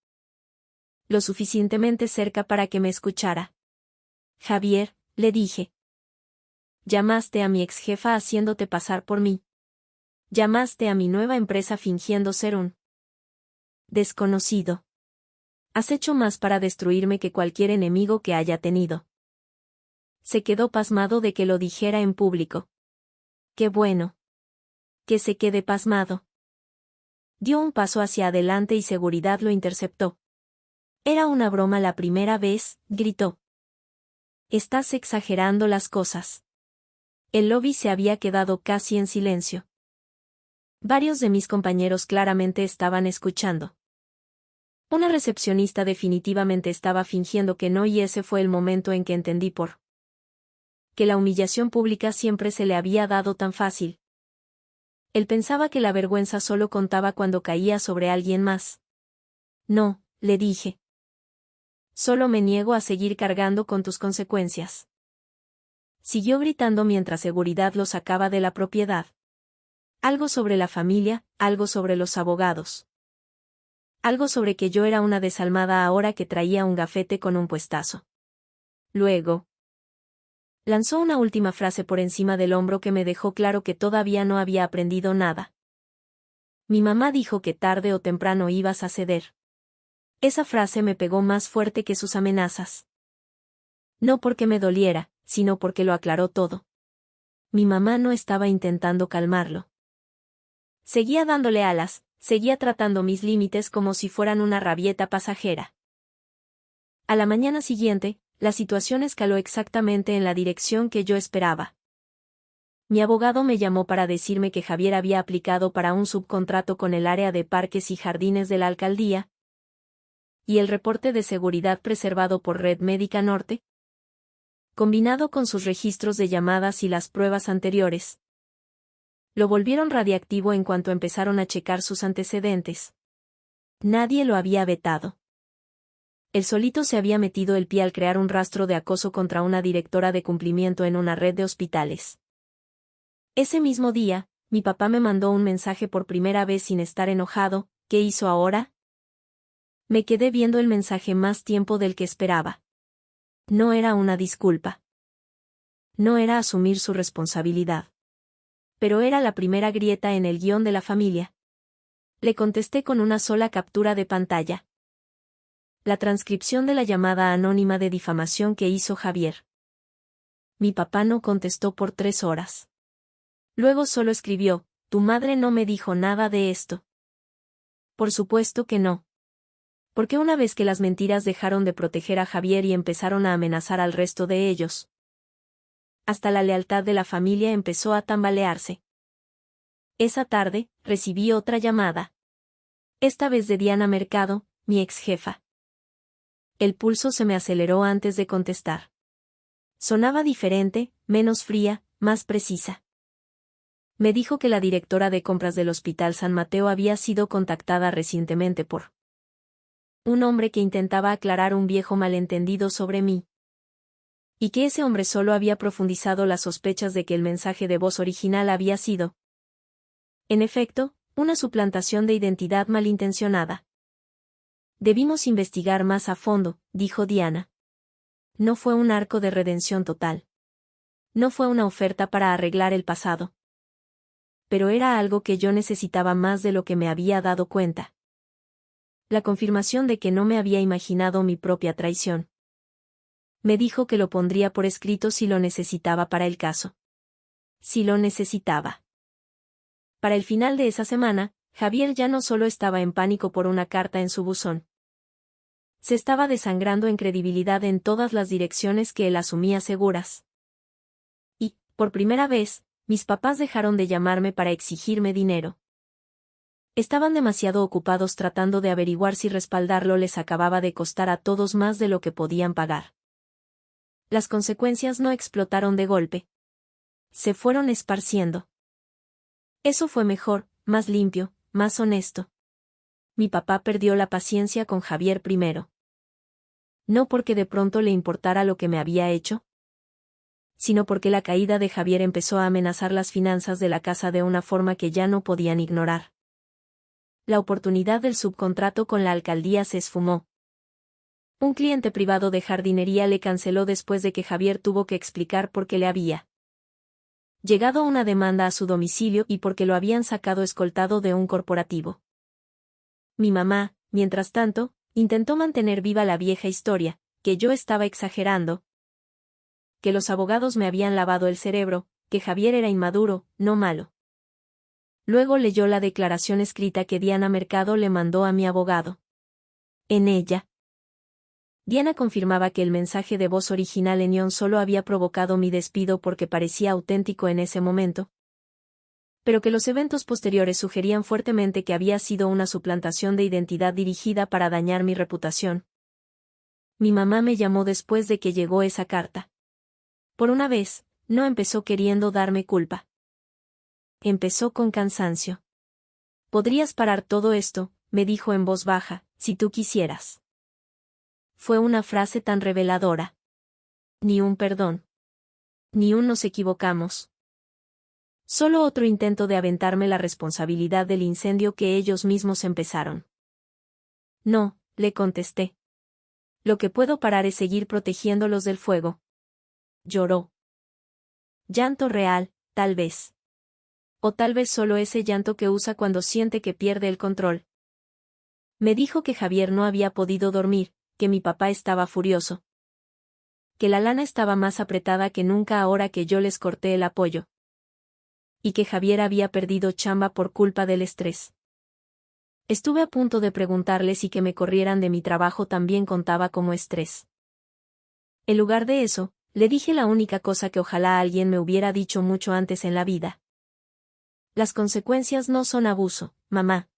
Lo suficientemente cerca para que me escuchara. Javier, le dije. Llamaste a mi ex jefa haciéndote pasar por mí. Llamaste a mi nueva empresa fingiendo ser un desconocido. Has hecho más para destruirme que cualquier enemigo que haya tenido. Se quedó pasmado de que lo dijera en público. Qué bueno. Que se quede pasmado. Dio un paso hacia adelante y seguridad lo interceptó. Era una broma la primera vez, gritó. Estás exagerando las cosas. El lobby se había quedado casi en silencio. Varios de mis compañeros claramente estaban escuchando. Una recepcionista definitivamente estaba fingiendo que no, y ese fue el momento en que entendí por qué la humillación pública siempre se le había dado tan fácil. Él pensaba que la vergüenza solo contaba cuando caía sobre alguien más. No, le dije. Solo me niego a seguir cargando con tus consecuencias. Siguió gritando mientras seguridad lo sacaba de la propiedad. Algo sobre la familia, algo sobre los abogados. Algo sobre que yo era una desalmada ahora que traía un gafete con un puestazo. Luego, lanzó una última frase por encima del hombro que me dejó claro que todavía no había aprendido nada. Mi mamá dijo que tarde o temprano ibas a ceder. Esa frase me pegó más fuerte que sus amenazas. No porque me doliera, sino porque lo aclaró todo. Mi mamá no estaba intentando calmarlo. Seguía dándole alas, seguía tratando mis límites como si fueran una rabieta pasajera. A la mañana siguiente, la situación escaló exactamente en la dirección que yo esperaba. Mi abogado me llamó para decirme que Javier había aplicado para un subcontrato con el área de parques y jardines de la alcaldía, y el reporte de seguridad preservado por Red Médica Norte, combinado con sus registros de llamadas y las pruebas anteriores, lo volvieron radiactivo en cuanto empezaron a checar sus antecedentes. Nadie lo había vetado. Él solito se había metido el pie al crear un rastro de acoso contra una directora de cumplimiento en una red de hospitales. Ese mismo día, mi papá me mandó un mensaje por primera vez sin estar enojado. ¿Qué hizo ahora? Me quedé viendo el mensaje más tiempo del que esperaba. No era una disculpa. No era asumir su responsabilidad. Pero era la primera grieta en el guión de la familia. Le contesté con una sola captura de pantalla. La transcripción de la llamada anónima de difamación que hizo Javier. Mi papá no contestó por 3 horas. Luego solo escribió: «Tu madre no me dijo nada de esto». Por supuesto que no. Porque una vez que las mentiras dejaron de proteger a Javier y empezaron a amenazar al resto de ellos, hasta la lealtad de la familia empezó a tambalearse. Esa tarde, recibí otra llamada. Esta vez de Diana Mercado, mi ex jefa. El pulso se me aceleró antes de contestar. Sonaba diferente, menos fría, más precisa. Me dijo que la directora de compras del Hospital San Mateo había sido contactada recientemente por un hombre que intentaba aclarar un viejo malentendido sobre mí. Y que ese hombre solo había profundizado las sospechas de que el mensaje de voz original había sido, en efecto, una suplantación de identidad malintencionada. Debimos investigar más a fondo, dijo Diana. No fue un arco de redención total. No fue una oferta para arreglar el pasado. Pero era algo que yo necesitaba más de lo que me había dado cuenta. La confirmación de que no me había imaginado mi propia traición. Me dijo que lo pondría por escrito si lo necesitaba para el caso. Si lo necesitaba. Para el final de esa semana, Javier ya no solo estaba en pánico por una carta en su buzón. Se estaba desangrando en credibilidad en todas las direcciones que él asumía seguras. Y, por primera vez, mis papás dejaron de llamarme para exigirme dinero. Estaban demasiado ocupados tratando de averiguar si respaldarlo les acababa de costar a todos más de lo que podían pagar. Las consecuencias no explotaron de golpe. Se fueron esparciendo. Eso fue mejor, más limpio, más honesto. Mi papá perdió la paciencia con Javier primero. No porque de pronto le importara lo que me había hecho, sino porque la caída de Javier empezó a amenazar las finanzas de la casa de una forma que ya no podían ignorar. La oportunidad del subcontrato con la alcaldía se esfumó. Un cliente privado de jardinería le canceló después de que Javier tuvo que explicar por qué le había llegado una demanda a su domicilio y porque lo habían sacado escoltado de un corporativo. Mi mamá, mientras tanto, intentó mantener viva la vieja historia, que yo estaba exagerando, que los abogados me habían lavado el cerebro, que Javier era inmaduro, no malo. Luego leyó la declaración escrita que Diana Mercado le mandó a mi abogado. En ella, Diana confirmaba que el mensaje de voz original en guión solo había provocado mi despido porque parecía auténtico en ese momento, pero que los eventos posteriores sugerían fuertemente que había sido una suplantación de identidad dirigida para dañar mi reputación. Mi mamá me llamó después de que llegó esa carta. Por una vez, no empezó queriendo darme culpa. Empezó con cansancio. «Podrías parar todo esto», me dijo en voz baja, «si tú quisieras». Fue una frase tan reveladora. Ni un perdón. Ni un nos equivocamos. Solo otro intento de aventarme la responsabilidad del incendio que ellos mismos empezaron. No, le contesté. Lo que puedo parar es seguir protegiéndolos del fuego. Lloró. Llanto real, tal vez. O tal vez solo ese llanto que usa cuando siente que pierde el control. Me dijo que Javier no había podido dormir, que mi papá estaba furioso. Que la lana estaba más apretada que nunca ahora que yo les corté el apoyo. Y que Javier había perdido chamba por culpa del estrés. Estuve a punto de preguntarle si que me corrieran de mi trabajo también contaba como estrés. En lugar de eso, le dije la única cosa que ojalá alguien me hubiera dicho mucho antes en la vida. Las consecuencias no son abuso, mamá.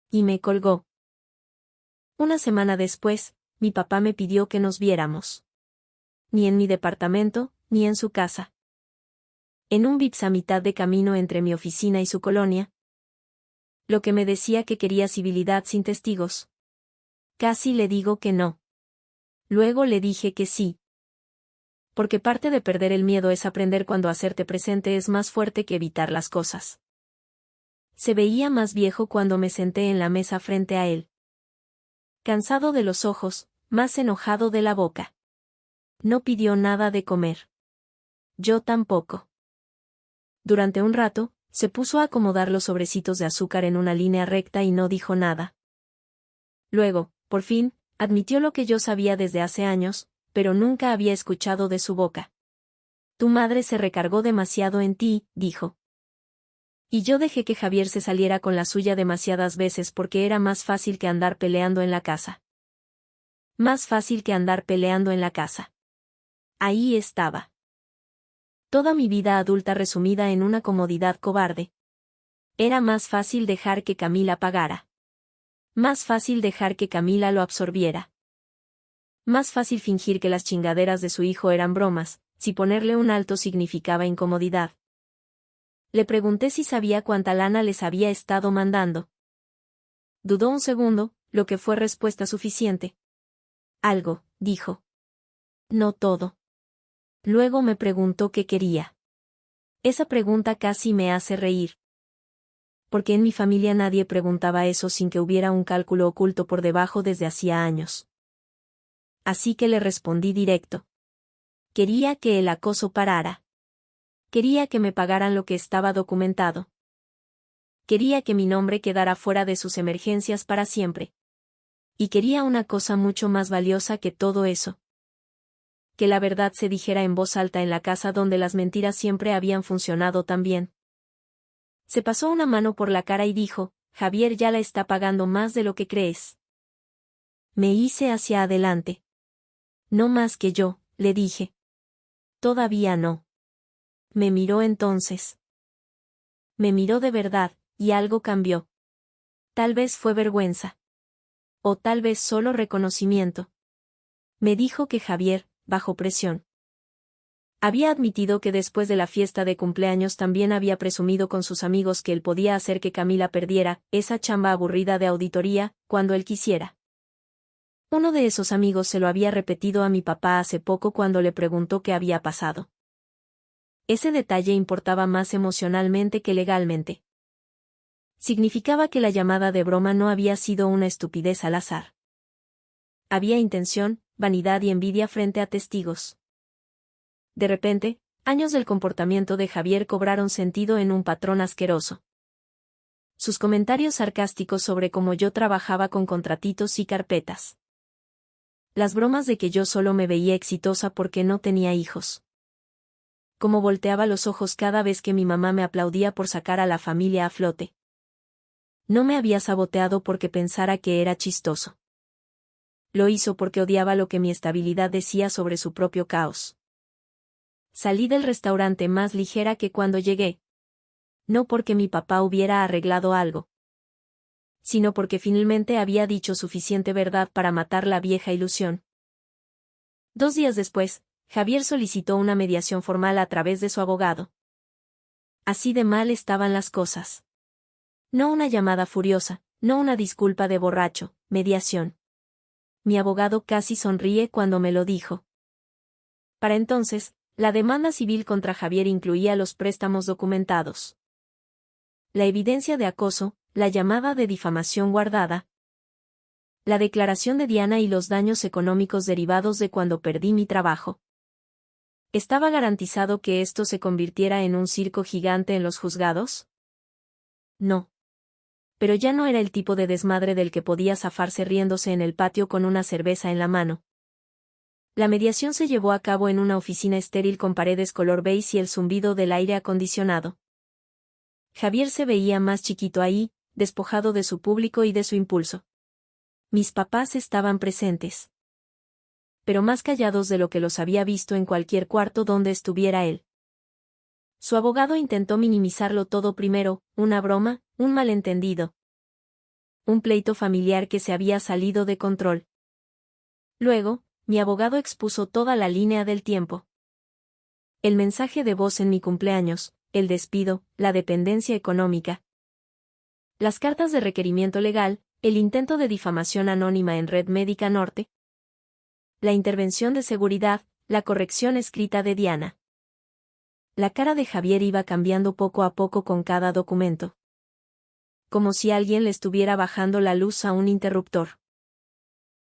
Y me colgó. Una semana después, mi papá me pidió que nos viéramos. Ni en mi departamento, ni en su casa. En un Vips a mitad de camino entre mi oficina y su colonia. Lo que me decía que quería civilidad sin testigos. Casi le digo que no. Luego le dije que sí. Porque parte de perder el miedo es aprender cuando hacerte presente es más fuerte que evitar las cosas. Se veía más viejo cuando me senté en la mesa frente a él. Cansado de los ojos, más enojado de la boca. No pidió nada de comer. Yo tampoco. Durante un rato, se puso a acomodar los sobrecitos de azúcar en una línea recta y no dijo nada. Luego, por fin, admitió lo que yo sabía desde hace años, pero nunca había escuchado de su boca. Tu madre se recargó demasiado en ti, dijo. Y yo dejé que Javier se saliera con la suya demasiadas veces porque era más fácil que andar peleando en la casa. Más fácil que andar peleando en la casa. Ahí estaba. Toda mi vida adulta resumida en una comodidad cobarde. Era más fácil dejar que Camila pagara. Más fácil dejar que Camila lo absorbiera. Más fácil fingir que las chingaderas de su hijo eran bromas, si ponerle un alto significaba incomodidad. Le pregunté si sabía cuánta lana les había estado mandando. Dudó un segundo, lo que fue respuesta suficiente. Algo, dijo. No todo. Luego me preguntó qué quería. Esa pregunta casi me hace reír. Porque en mi familia nadie preguntaba eso sin que hubiera un cálculo oculto por debajo desde hacía años. Así que le respondí directo. Quería que el acoso parara. Quería que me pagaran lo que estaba documentado. Quería que mi nombre quedara fuera de sus emergencias para siempre. Y quería una cosa mucho más valiosa que todo eso. Que la verdad se dijera en voz alta en la casa donde las mentiras siempre habían funcionado tan bien. Se pasó una mano por la cara y dijo, Javier ya la está pagando más de lo que crees. Me hice hacia adelante. No más que yo, le dije. Todavía no. Me miró entonces. Me miró de verdad, y algo cambió. Tal vez fue vergüenza. O tal vez solo reconocimiento. Me dijo que Javier, bajo presión. Había admitido que después de la fiesta de cumpleaños también había presumido con sus amigos que él podía hacer que Camila perdiera esa chamba aburrida de auditoría, cuando él quisiera. Uno de esos amigos se lo había repetido a mi papá hace poco cuando le preguntó qué había pasado. Ese detalle importaba más emocionalmente que legalmente. Significaba que la llamada de broma no había sido una estupidez al azar. Había intención, vanidad y envidia frente a testigos. De repente, años del comportamiento de Javier cobraron sentido en un patrón asqueroso. Sus comentarios sarcásticos sobre cómo yo trabajaba con contratitos y carpetas. Las bromas de que yo solo me veía exitosa porque no tenía hijos. Cómo volteaba los ojos cada vez que mi mamá me aplaudía por sacar a la familia a flote. No me había saboteado porque pensara que era chistoso. Lo hizo porque odiaba lo que mi estabilidad decía sobre su propio caos. Salí del restaurante más ligera que cuando llegué. No porque mi papá hubiera arreglado algo, sino porque finalmente había dicho suficiente verdad para matar la vieja ilusión. 2 días después, Javier solicitó una mediación formal a través de su abogado. Así de mal estaban las cosas. No una llamada furiosa, no una disculpa de borracho, mediación. Mi abogado casi sonríe cuando me lo dijo. Para entonces, la demanda civil contra Javier incluía los préstamos documentados, la evidencia de acoso, la llamada de difamación guardada, la declaración de Diana y los daños económicos derivados de cuando perdí mi trabajo. ¿Estaba garantizado que esto se convirtiera en un circo gigante en los juzgados? No. Pero ya no era el tipo de desmadre del que podía zafarse riéndose en el patio con una cerveza en la mano. La mediación se llevó a cabo en una oficina estéril con paredes color beige y el zumbido del aire acondicionado. Javier se veía más chiquito ahí, despojado de su público y de su impulso. Mis papás estaban presentes, pero más callados de lo que los había visto en cualquier cuarto donde estuviera él. Su abogado intentó minimizarlo todo primero, una broma, un malentendido. Un pleito familiar que se había salido de control. Luego, mi abogado expuso toda la línea del tiempo. El mensaje de voz en mi cumpleaños, el despido, la dependencia económica. Las cartas de requerimiento legal, el intento de difamación anónima en Red Médica Norte. La intervención de seguridad, la corrección escrita de Diana. La cara de Javier iba cambiando poco a poco con cada documento. Como si alguien le estuviera bajando la luz a un interruptor.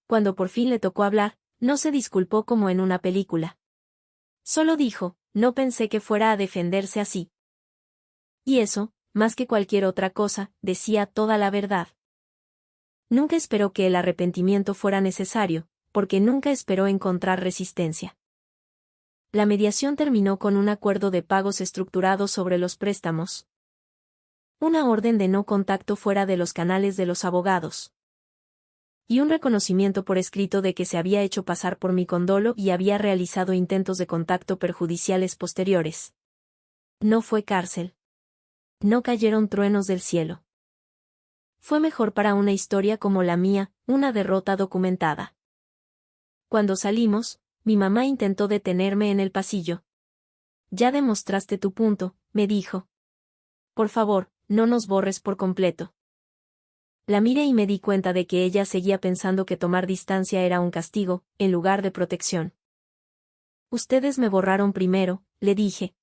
Cuando por fin le tocó hablar, no se disculpó como en una película. Solo dijo, no pensé que fuera a defenderse así. Y eso, más que cualquier otra cosa, decía toda la verdad. Nunca esperó que el arrepentimiento fuera necesario, porque nunca esperó encontrar resistencia. La mediación terminó con un acuerdo de pagos estructurado sobre los préstamos. Una orden de no contacto fuera de los canales de los abogados. Y un reconocimiento por escrito de que se había hecho pasar por mi condolo y había realizado intentos de contacto perjudiciales posteriores. No fue cárcel. No cayeron truenos del cielo. Fue mejor para una historia como la mía, una derrota documentada. Cuando salimos, mi mamá intentó detenerme en el pasillo. Ya demostraste tu punto, me dijo. Por favor, no nos borres por completo. La miré y me di cuenta de que ella seguía pensando que tomar distancia era un castigo, en lugar de protección. Ustedes me borraron primero, le dije.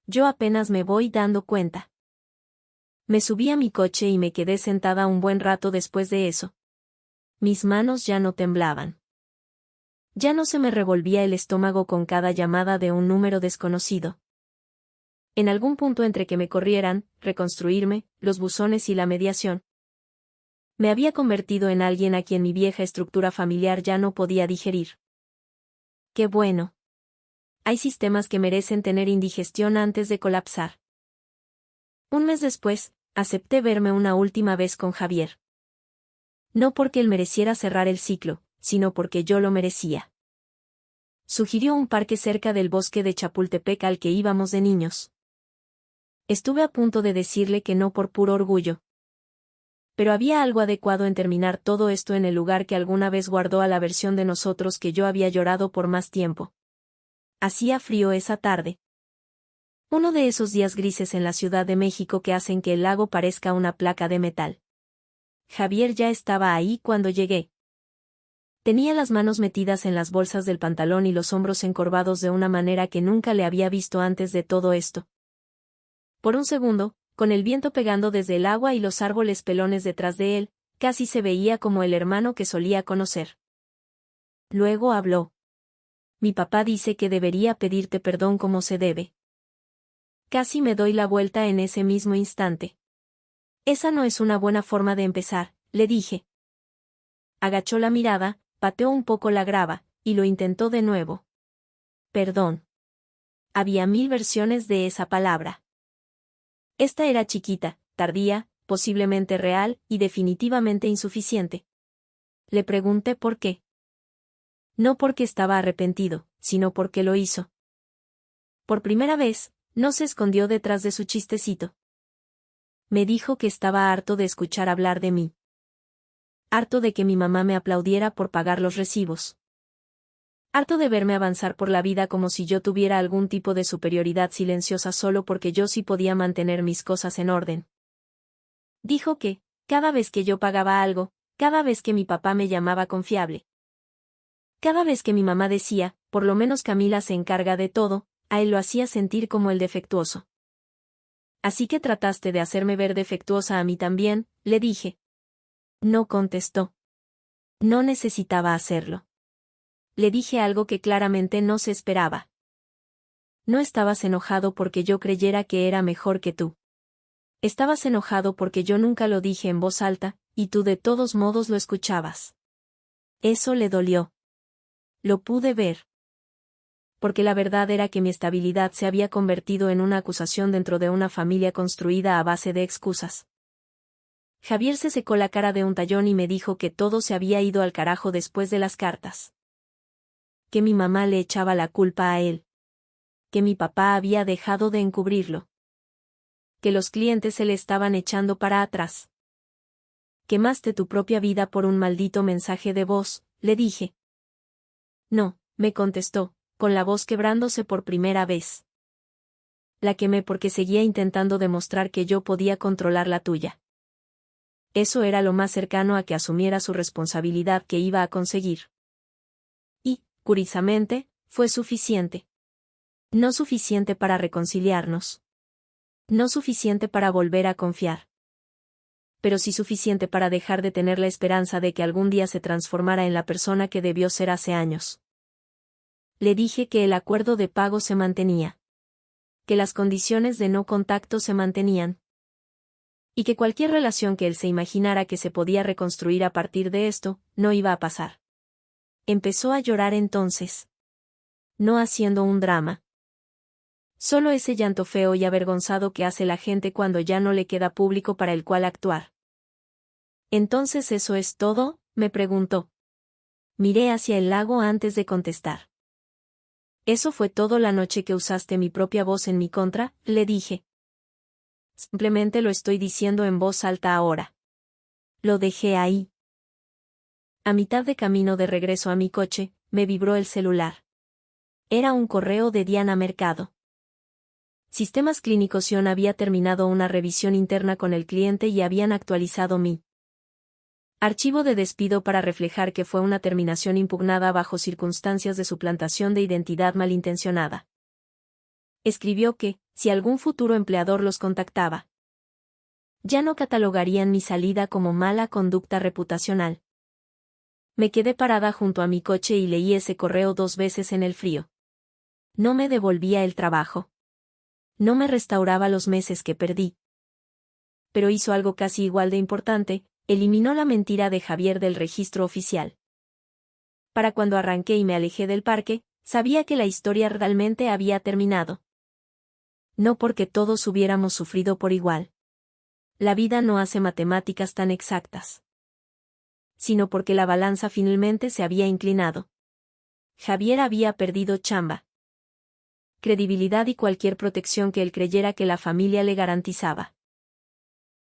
Yo apenas me voy dando cuenta. Me subí a mi coche y me quedé sentada un buen rato después de eso. Mis manos ya no temblaban. Ya no se me revolvía el estómago con cada llamada de un número desconocido. En algún punto entre que me corrieran, reconstruirme, los buzones y la mediación, me había convertido en alguien a quien mi vieja estructura familiar ya no podía digerir. ¡Qué bueno! Hay sistemas que merecen tener indigestión antes de colapsar. Un mes después, acepté verme una última vez con Javier. No porque él mereciera cerrar el ciclo, sino porque yo lo merecía. Sugirió un parque cerca del bosque de Chapultepec al que íbamos de niños. Estuve a punto de decirle que no por puro orgullo. Pero había algo adecuado en terminar todo esto en el lugar que alguna vez guardó a la versión de nosotros que yo había llorado por más tiempo. Hacía frío esa tarde. Uno de esos días grises en la Ciudad de México que hacen que el lago parezca una placa de metal. Javier ya estaba ahí cuando llegué. Tenía las manos metidas en las bolsas del pantalón y los hombros encorvados de una manera que nunca le había visto antes de todo esto. Por un segundo, con el viento pegando desde el agua y los árboles pelones detrás de él, casi se veía como el hermano que solía conocer. Luego habló. Mi papá dice que debería pedirte perdón como se debe. Casi me doy la vuelta en ese mismo instante. Esa no es una buena forma de empezar, le dije. Agachó la mirada, pateó un poco la grava, y lo intentó de nuevo. Perdón. Había 1000 versiones de esa palabra. Esta era chiquita, tardía, posiblemente real, y definitivamente insuficiente. Le pregunté por qué. No porque estaba arrepentido, sino porque lo hizo. Por primera vez, no se escondió detrás de su chistecito. Me dijo que estaba harto de escuchar hablar de mí. Harto de que mi mamá me aplaudiera por pagar los recibos. Harto de verme avanzar por la vida como si yo tuviera algún tipo de superioridad silenciosa solo porque yo sí podía mantener mis cosas en orden. Dijo que, cada vez que yo pagaba algo, cada vez que mi papá me llamaba confiable, cada vez que mi mamá decía, por lo menos Camila se encarga de todo, a él lo hacía sentir como el defectuoso. Así que trataste de hacerme ver defectuosa a mí también, le dije. No contestó. No necesitaba hacerlo. Le dije algo que claramente no se esperaba. No estabas enojado porque yo creyera que era mejor que tú. Estabas enojado porque yo nunca lo dije en voz alta, y tú de todos modos lo escuchabas. Eso le dolió. Lo pude ver. Porque la verdad era que mi estabilidad se había convertido en una acusación dentro de una familia construida a base de excusas. Javier se secó la cara de un tallón y me dijo que todo se había ido al carajo después de las cartas. Que mi mamá le echaba la culpa a él. Que mi papá había dejado de encubrirlo. Que los clientes se le estaban echando para atrás. Quemaste tu propia vida por un maldito mensaje de voz, le dije. No, me contestó, con la voz quebrándose por primera vez. La quemé porque seguía intentando demostrar que yo podía controlar la tuya. Eso era lo más cercano a que asumiera su responsabilidad que iba a conseguir. Y, curiosamente, fue suficiente. No suficiente para reconciliarnos. No suficiente para volver a confiar. Pero sí suficiente para dejar de tener la esperanza de que algún día se transformara en la persona que debió ser hace años. Le dije que el acuerdo de pago se mantenía. que las condiciones de no contacto se mantenían. Y que cualquier relación que él se imaginara que se podía reconstruir a partir de esto, no iba a pasar. Empezó a llorar entonces. No haciendo un drama. Solo ese llanto feo y avergonzado que hace la gente cuando ya no le queda público para el cual actuar. ¿Entonces eso es todo?, me preguntó. Miré hacia el lago antes de contestar. Eso fue todo la noche que usaste mi propia voz en mi contra, le dije. Simplemente lo estoy diciendo en voz alta ahora. Lo dejé ahí. A mitad de camino de regreso a mi coche, me vibró el celular. Era un correo de Diana Mercado. Sistemas Clínicos Sion había terminado una revisión interna con el cliente y habían actualizado mi archivo de despido para reflejar que fue una terminación impugnada bajo circunstancias de suplantación de identidad malintencionada. Escribió que, si algún futuro empleador los contactaba, ya no catalogarían mi salida como mala conducta reputacional. Me quedé parada junto a mi coche y leí ese correo 2 veces en el frío. No me devolvía el trabajo. No me restauraba los meses que perdí. Pero hizo algo casi igual de importante, eliminó la mentira de Javier del registro oficial. Para cuando arranqué y me alejé del parque, sabía que la historia realmente había terminado. No porque todos hubiéramos sufrido por igual. La vida no hace matemáticas tan exactas. Sino porque la balanza finalmente se había inclinado. Javier había perdido chamba, credibilidad y cualquier protección que él creyera que la familia le garantizaba.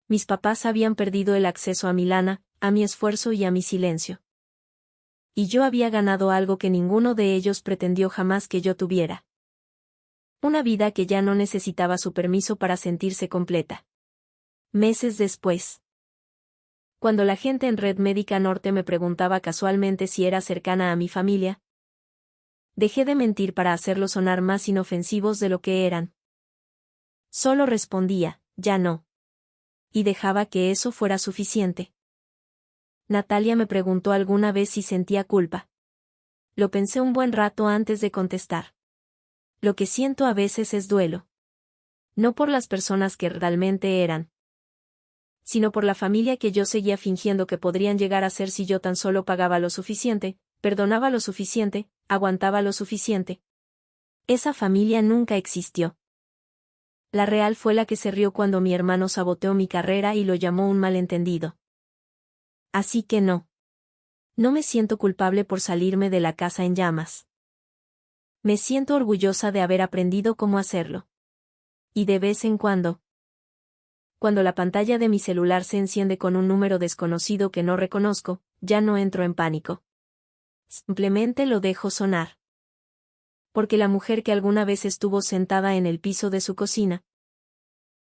Mis papás habían perdido el acceso a mi lana, a mi esfuerzo y a mi silencio. Y yo había ganado algo que ninguno de ellos pretendió jamás que yo tuviera. Una vida que ya no necesitaba su permiso para sentirse completa. Meses después, cuando la gente en Red Médica Norte me preguntaba casualmente si era cercana a mi familia, dejé de mentir para hacerlos sonar más inofensivos de lo que eran. Solo respondía, ya no. Y dejaba que eso fuera suficiente. Natalia me preguntó alguna vez si sentía culpa. Lo pensé un buen rato antes de contestar. Lo que siento a veces es duelo. No por las personas que realmente eran, sino por la familia que yo seguía fingiendo que podrían llegar a ser si yo tan solo pagaba lo suficiente, perdonaba lo suficiente, aguantaba lo suficiente. Esa familia nunca existió. La real fue la que se rió cuando mi hermano saboteó mi carrera y lo llamó un malentendido. Así que no. No me siento culpable por salirme de la casa en llamas. Me siento orgullosa de haber aprendido cómo hacerlo. Y de vez en cuando la pantalla de mi celular se enciende con un número desconocido que no reconozco, ya no entro en pánico. Simplemente lo dejo sonar. Porque la mujer que alguna vez estuvo sentada en el piso de su cocina,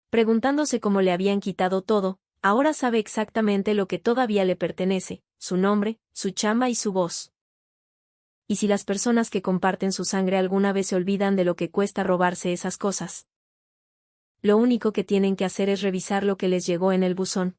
preguntándose cómo le habían quitado todo, ahora sabe exactamente lo que todavía le pertenece, su nombre, su chamba y su voz. Y si las personas que comparten su sangre alguna vez se olvidan de lo que cuesta robarse esas cosas, lo único que tienen que hacer es revisar lo que les llegó en el buzón.